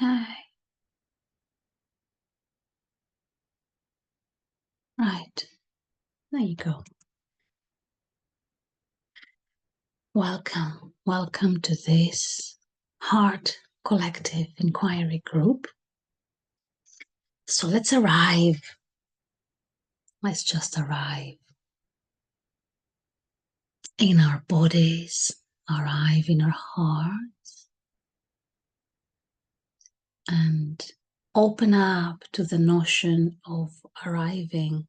Okay. Right. There you go. Welcome. Welcome to this Heart Collective Inquiry Group. So let's arrive. Let's just arrive in our bodies, arrive in our hearts, and open up to the notion of arriving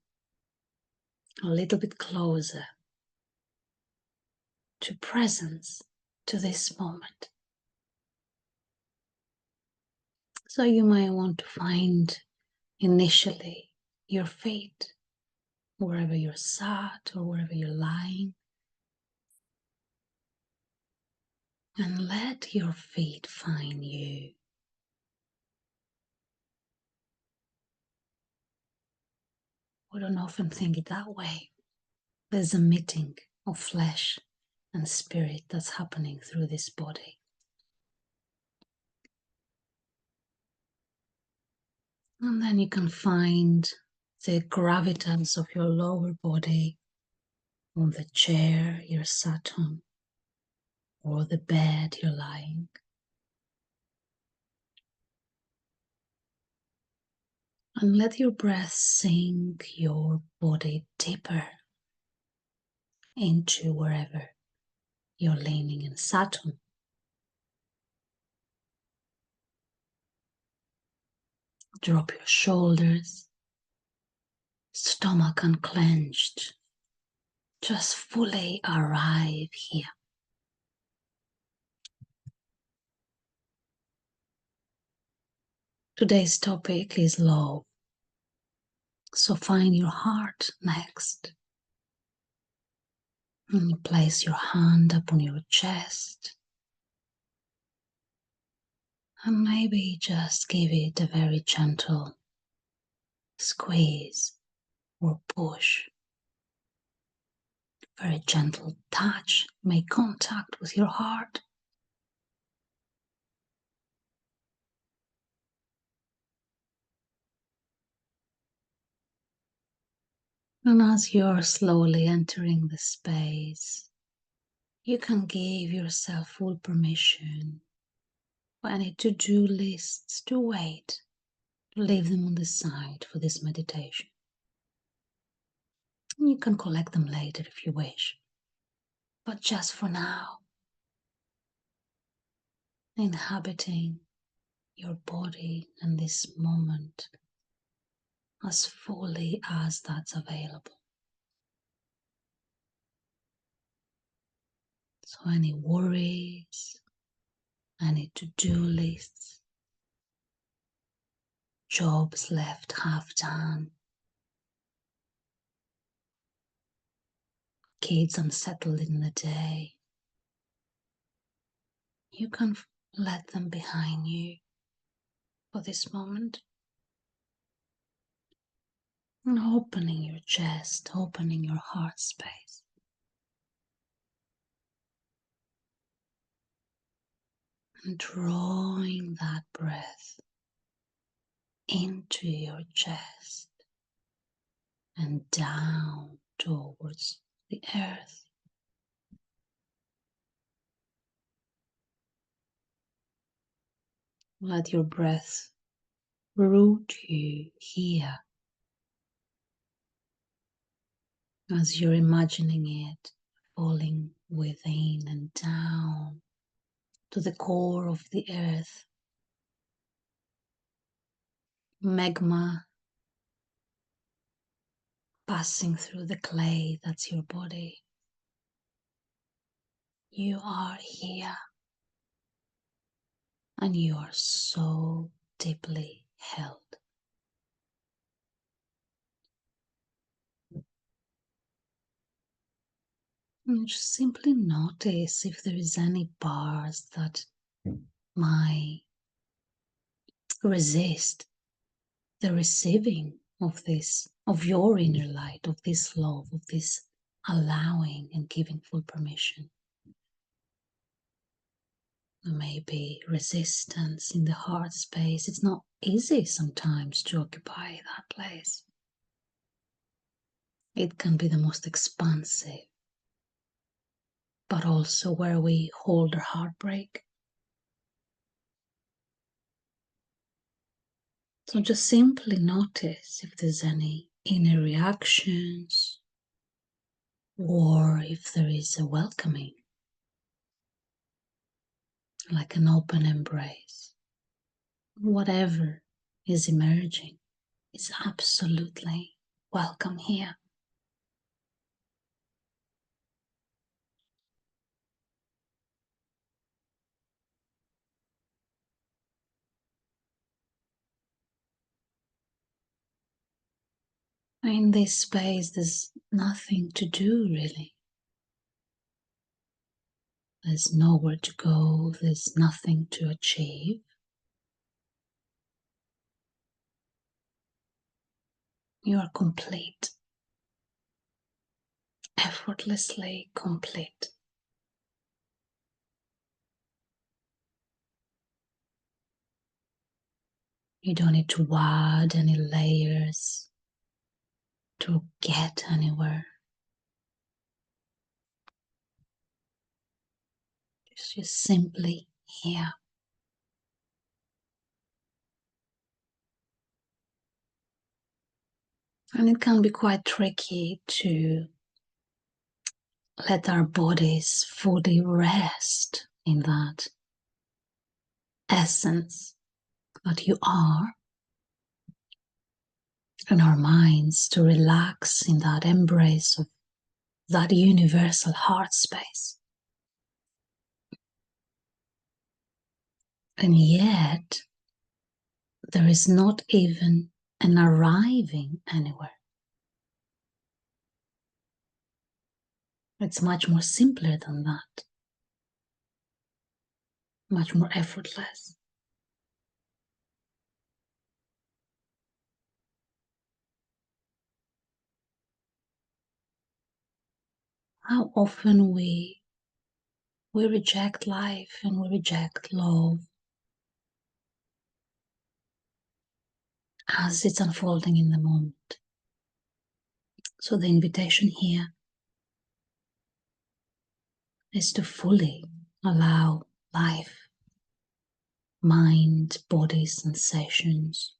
a little bit closer to presence, to this moment. So you might want to find initially your feet, wherever you're sat or wherever you're lying, and let your feet find you. We don't often think it that way. There's a meeting of flesh and spirit that's happening through this body. And then you can find the gravitas of your lower body on the chair you're sat on or the bed you're lying. And let your breath sink your body deeper into wherever you're leaning and sat on. Drop your shoulders, stomach unclenched. Just fully arrive here. Today's topic is love. So find your heart next. And you place your hand upon your chest. And maybe just give it a very gentle squeeze or push. Very gentle touch, make contact with your heart. And as you're slowly entering the space, you can give yourself full permission for any to-do lists to wait, to leave them on the side for this meditation. You can collect them later if you wish, but just for now, inhabiting your body and this moment as fully as that's available. So any worries, any to-do lists, jobs left half done, kids unsettled in the day, you can let them behind you for this moment. And opening your chest, opening your heart space. And drawing that breath into your chest and down towards the earth. Let your breath root you here as you're imagining it falling within and down to the core of the earth. Magma passing through the clay that's your body. You are here and you are so deeply held. And just simply notice if there is any bars that might resist the receiving of this, of your inner light, of this love, of this allowing and giving full permission. And maybe resistance in the heart space. It's not easy sometimes to occupy that place. It can be the most expansive, but also where we hold our heartbreak. So just simply notice if there's any inner reactions or if there is a welcoming, like an open embrace. Whatever is emerging is absolutely welcome here. In this space, there's nothing to do really. There's nowhere to go, there's nothing to achieve. You are complete, effortlessly complete. You don't need to add any layers to get anywhere. Just simply here. And it can be quite tricky to let our bodies fully rest in that essence that you are, and our minds to relax in that embrace of that universal heart space. And yet, there is not even an arriving anywhere. It's much more simpler than that, much more effortless. How often we reject life and we reject love as it's unfolding in the moment. So the invitation here is to fully allow life, mind, body sensations,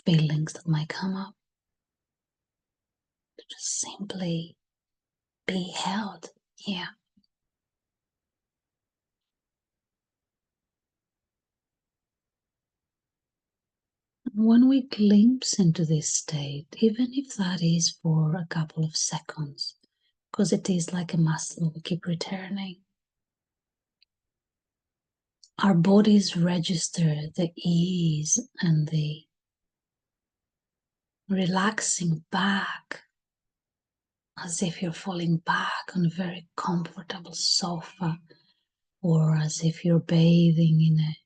feelings that might come up, to just simply be held here. When we glimpse into this state, even if that is for a couple of seconds, because it is like a muscle, we keep returning, our bodies register the ease and the relaxing back, as if you're falling back on a very comfortable sofa, or as if you're bathing in a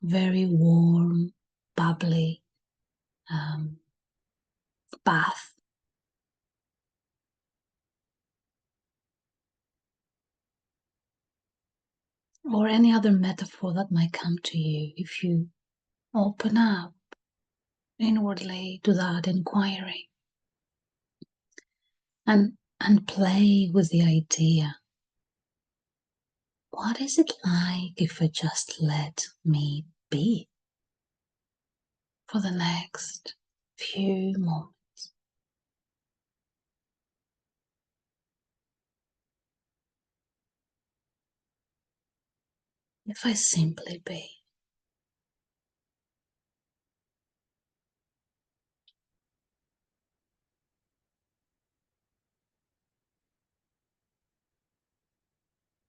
very warm, bubbly bath. Or any other metaphor that might come to you if you open up inwardly to that inquiry and play with the idea. What is it like if I just let me be for the next few moments? If I simply be.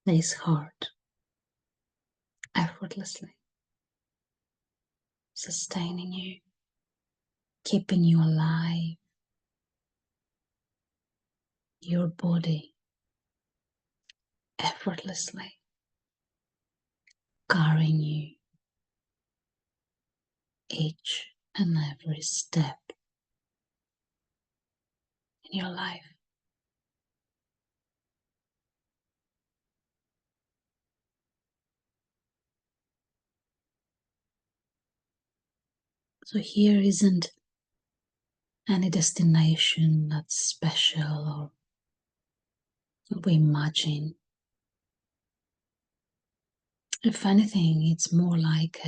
This heart effortlessly sustaining you, keeping you alive, your body effortlessly carrying you each and every step in your life. So here isn't any destination that's special or what we imagine. If anything, it's more like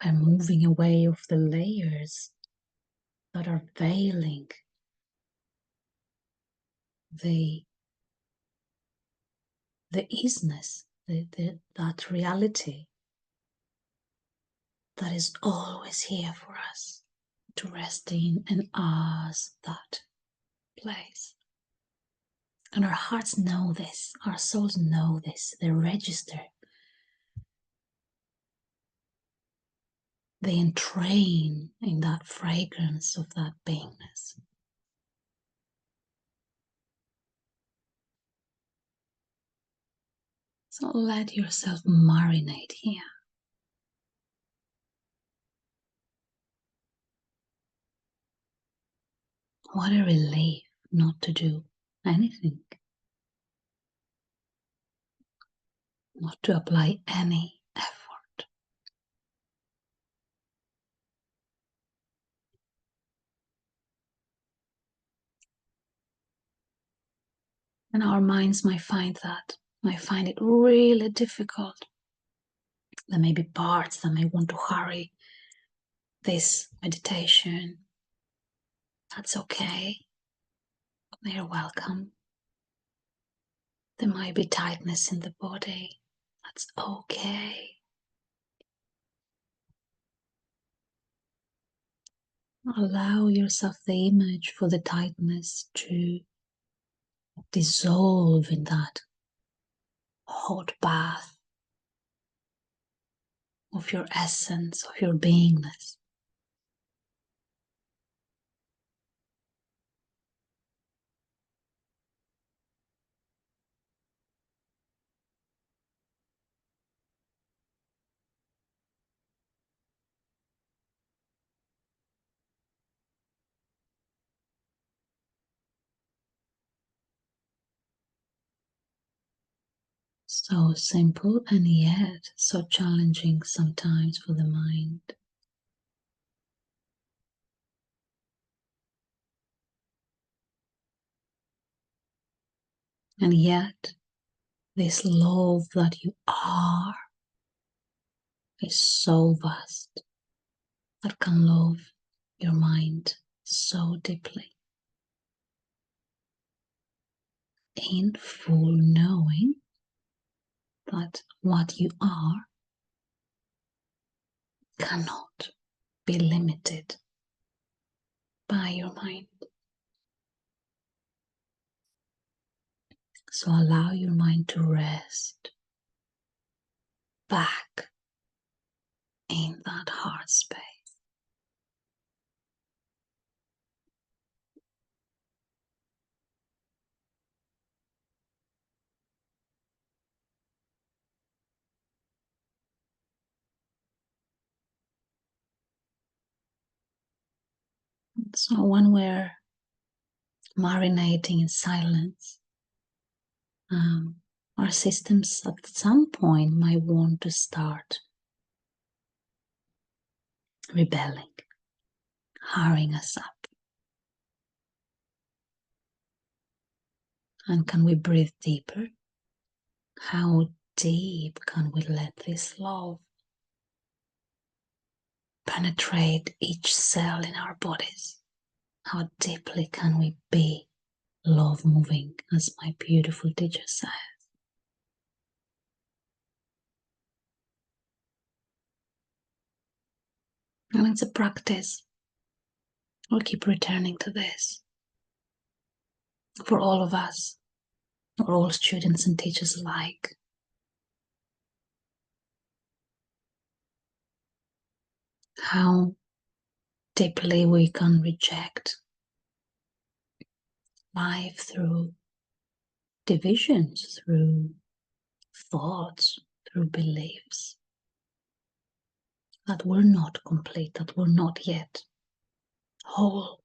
a moving away of the layers that are veiling the isness, that reality that is always here for us to rest in and as that place. And our hearts know this, our souls know this, they register, they entrain in that fragrance of that beingness. So let yourself marinate here. What a relief not to do anything, not to apply any effort. And our minds might find it really difficult. There may be parts that may want to hurry this meditation. That's okay. They're welcome. There might be tightness in the body. That's okay. Allow yourself the image for the tightness to dissolve in that hot bath of your essence, of your beingness. So simple and yet so challenging sometimes for the mind. And yet, this love that you are is so vast that can love your mind so deeply. In full knowing that what you are cannot be limited by your mind. So allow your mind to rest back in that heart space. So when we're marinating in silence, our systems at some point might want to start rebelling, hurrying us up. And can we breathe deeper? How deep can we let this love penetrate each cell in our bodies? How deeply can we be love moving, as my beautiful teacher said? And it's a practice. We'll keep returning to this for all of us, for all students and teachers alike. How deeply we can reject life through divisions, through thoughts, through beliefs that we're not complete, that we're not yet whole.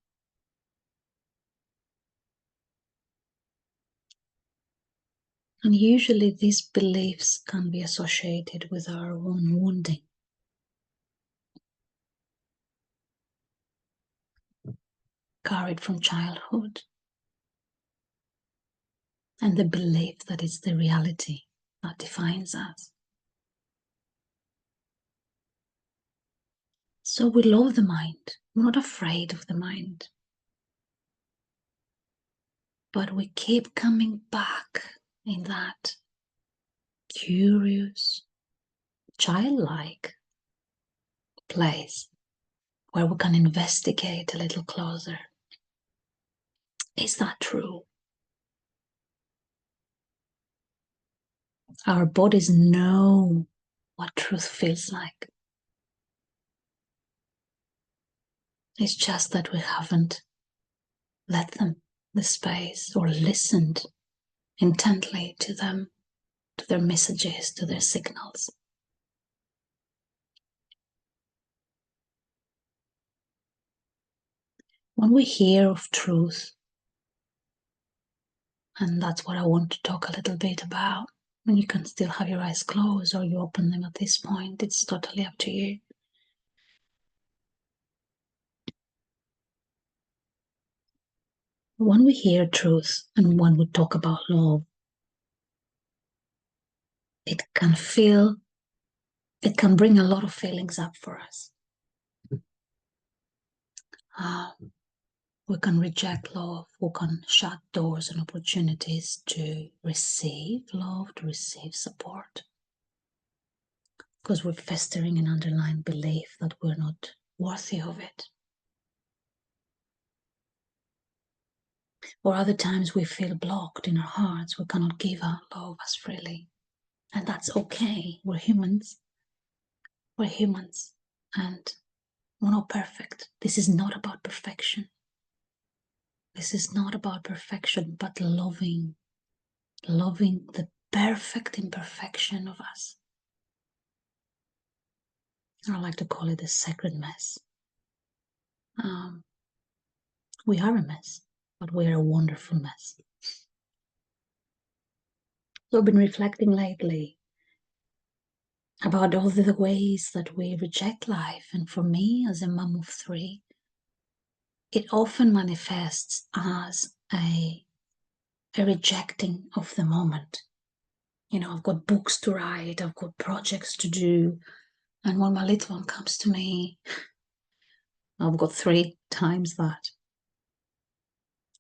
And usually these beliefs can be associated with our own wounding. carried from childhood, and the belief that it's the reality that defines us. So we love the mind. We're not afraid of the mind. But we keep coming back in that curious, childlike place where we can investigate a little closer. Is that true? Our bodies know what truth feels like. It's just that we haven't let them the space or listened intently to them, to their messages, to their signals. When we hear of truth, and that's what I want to talk a little bit about, and you can still have your eyes closed or you open them at this point, it's totally up to you. When we hear truth and when we talk about love, it can bring a lot of feelings up for us. We can reject love, we can shut doors and opportunities to receive love, to receive support, because we're festering an underlying belief that we're not worthy of it. Or other times we feel blocked in our hearts, we cannot give out love as freely. And that's okay, we're humans. We're humans, and we're not perfect. This is not about perfection. This is not about perfection, but loving the perfect imperfection of us. I like to call it a sacred mess. We are a mess, but we are a wonderful mess. So I've been reflecting lately about all the ways that we reject life. And for me, as a mom of 3, it often manifests as a rejecting of the moment. You know, I've got books to write, I've got projects to do. And when my little one comes to me, I've got 3 times that.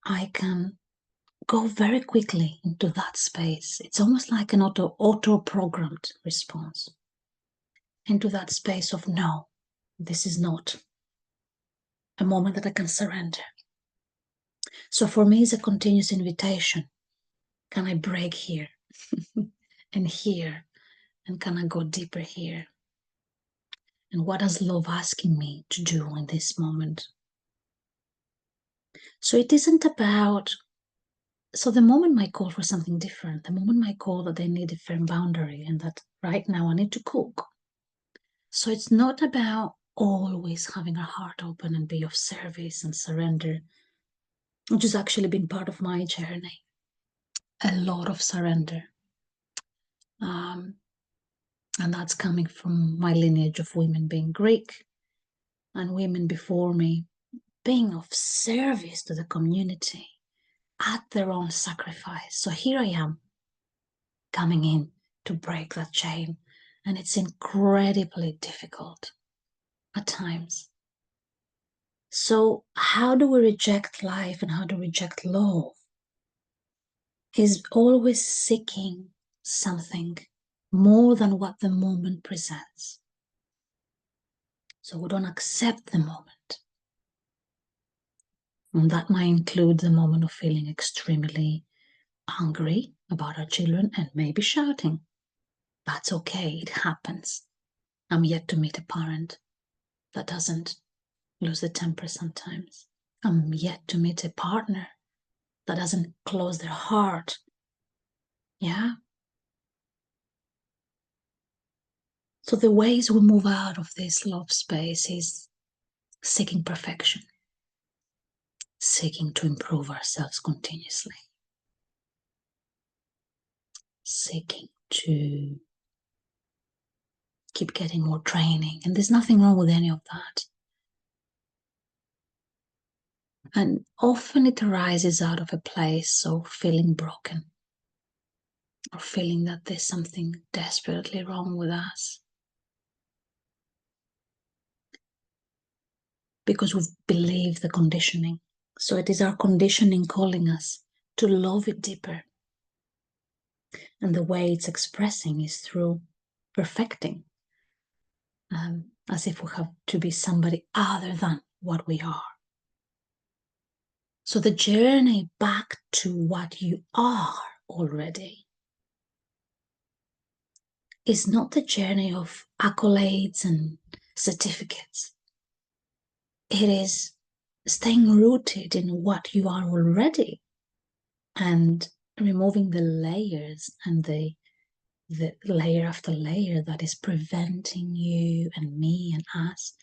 I can go very quickly into that space. It's almost like an auto-programmed response into that space of, no, this is not a moment that I can surrender. So for me, it's a continuous invitation. Can I break here and here? And can I go deeper here? And what is love asking me to do in this moment? So it isn't about, so the moment might call for something different. The moment might call that I need a firm boundary and that right now I need to cook. So it's not about always having our heart open and be of service and surrender, which has actually been part of my journey. A lot of surrender. And that's coming from my lineage of women being Greek and women before me being of service to the community at their own sacrifice. So here I am coming in to break that chain, and it's incredibly difficult at times. So how do we reject life and how do we reject love? Is always seeking something more than what the moment presents. So we don't accept the moment. And that might include the moment of feeling extremely angry about our children and maybe shouting. That's okay, it happens. I'm yet to meet a parent that doesn't lose the temper sometimes. I'm yet to meet a partner that doesn't close their heart. Yeah? So the ways we move out of this love space is seeking perfection, seeking to improve ourselves continuously, seeking to keep getting more training. And there's nothing wrong with any of that. And often it arises out of a place of feeling broken or feeling that there's something desperately wrong with us. Because we've believed the conditioning. So it is our conditioning calling us to love it deeper. And the way it's expressing is through perfecting, as if we have to be somebody other than what we are. So the journey back to what you are already is not the journey of accolades and certificates. It is staying rooted in what you are already and removing the layers and the layer after layer that is preventing you and me and us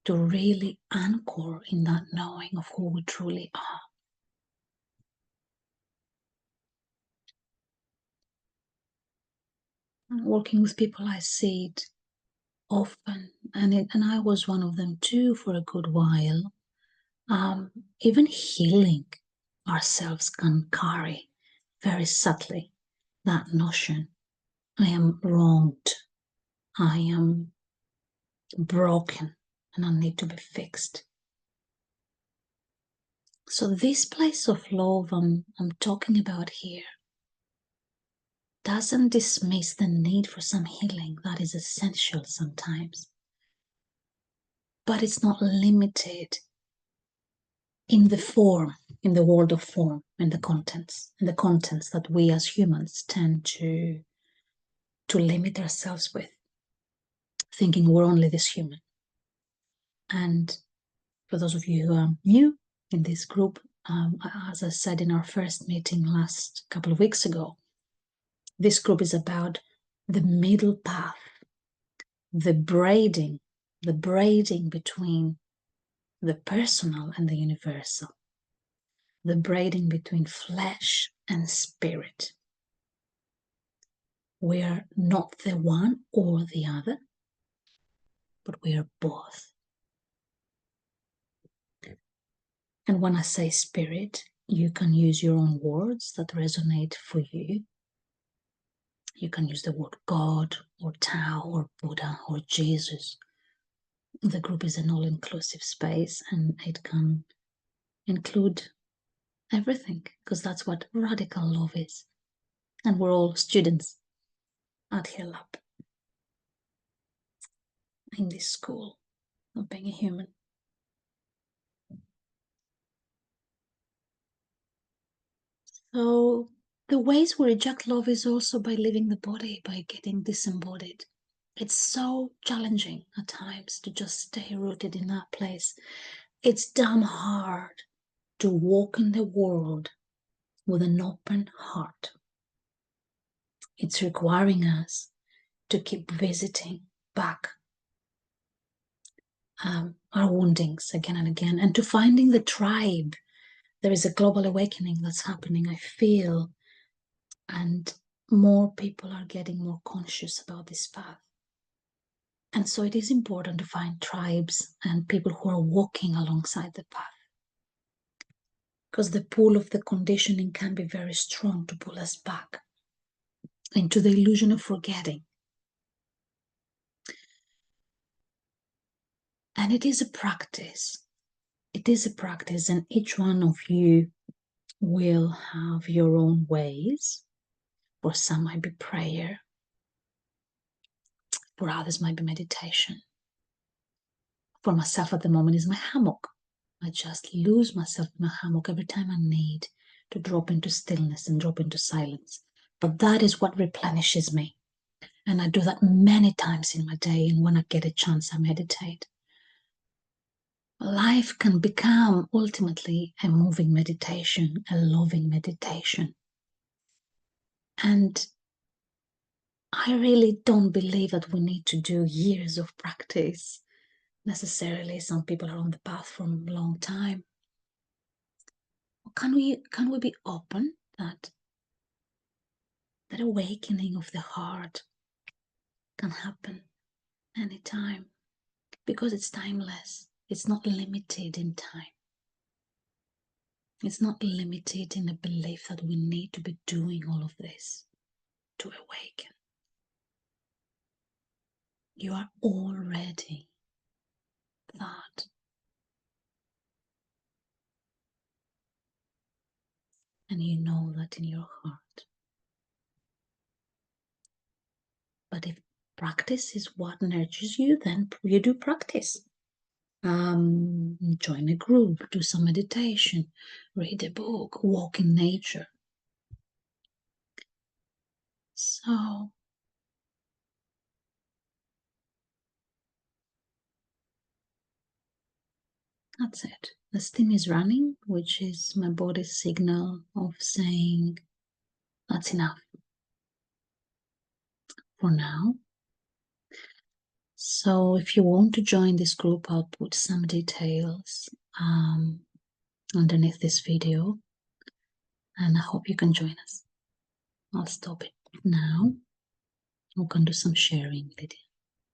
to really anchor in that knowing of who we truly are. Working with people, I see it often, and I was one of them too for a good while. Even healing ourselves can carry very subtly that notion: I am wronged, I am broken, and I need to be fixed. So this place of love I'm talking about here doesn't dismiss the need for some healing that is essential sometimes, but it's not limited in the form, in the world of form and the contents that we as humans tend to limit ourselves with, thinking we're only this human. And for those of you who are new in this group, as I said in our first meeting last couple of weeks ago, this group is about the middle path, the braiding between the personal and the universal, the braiding between flesh and spirit. We are not the one or the other, but we are both. And when I say spirit, you can use your own words that resonate for you. You can use the word God or Tao or Buddha or Jesus. The group is an all-inclusive space, and it can include everything, because that's what radical love is. And we're all students at Adhere Lab in this school of being a human. So the ways we reject love is also by leaving the body, by getting disembodied. It's so challenging at times to just stay rooted in that place. It's damn hard to walk in the world with an open heart. It's requiring us to keep visiting back our woundings again and again, and to finding the tribe. There is a global awakening that's happening, I feel, and more people are getting more conscious about this path. And so it is important to find tribes and people who are walking alongside the path, because the pull of the conditioning can be very strong to pull us back into the illusion of forgetting. And it is a practice. It is a practice, and each one of you will have your own ways. For some might be prayer, for others might be meditation. For myself at the moment is my hammock. I just lose myself in my hammock every time I need to drop into stillness and drop into silence. But that is what replenishes me. And I do that many times in my day, and when I get a chance, I meditate. Life can become ultimately a moving meditation, a loving meditation. And I really don't believe that we need to do years of practice necessarily. Some people are on the path for a long time. Can we be open that awakening of the heart can happen anytime, because it's timeless. It's not limited in time. It's not limited in the belief that we need to be doing all of this to awaken. You are already that. And you know that in your heart. But if practice is what nurtures you, then you do practice. Join a group, do some meditation, read a book, walk in nature. So that's it. The steam is running, which is my body's signal of saying that's enough for now. So if you want to join this group, I'll put some details underneath this video, and I hope you can join us. I'll stop it now. We can do some sharing, Lydia.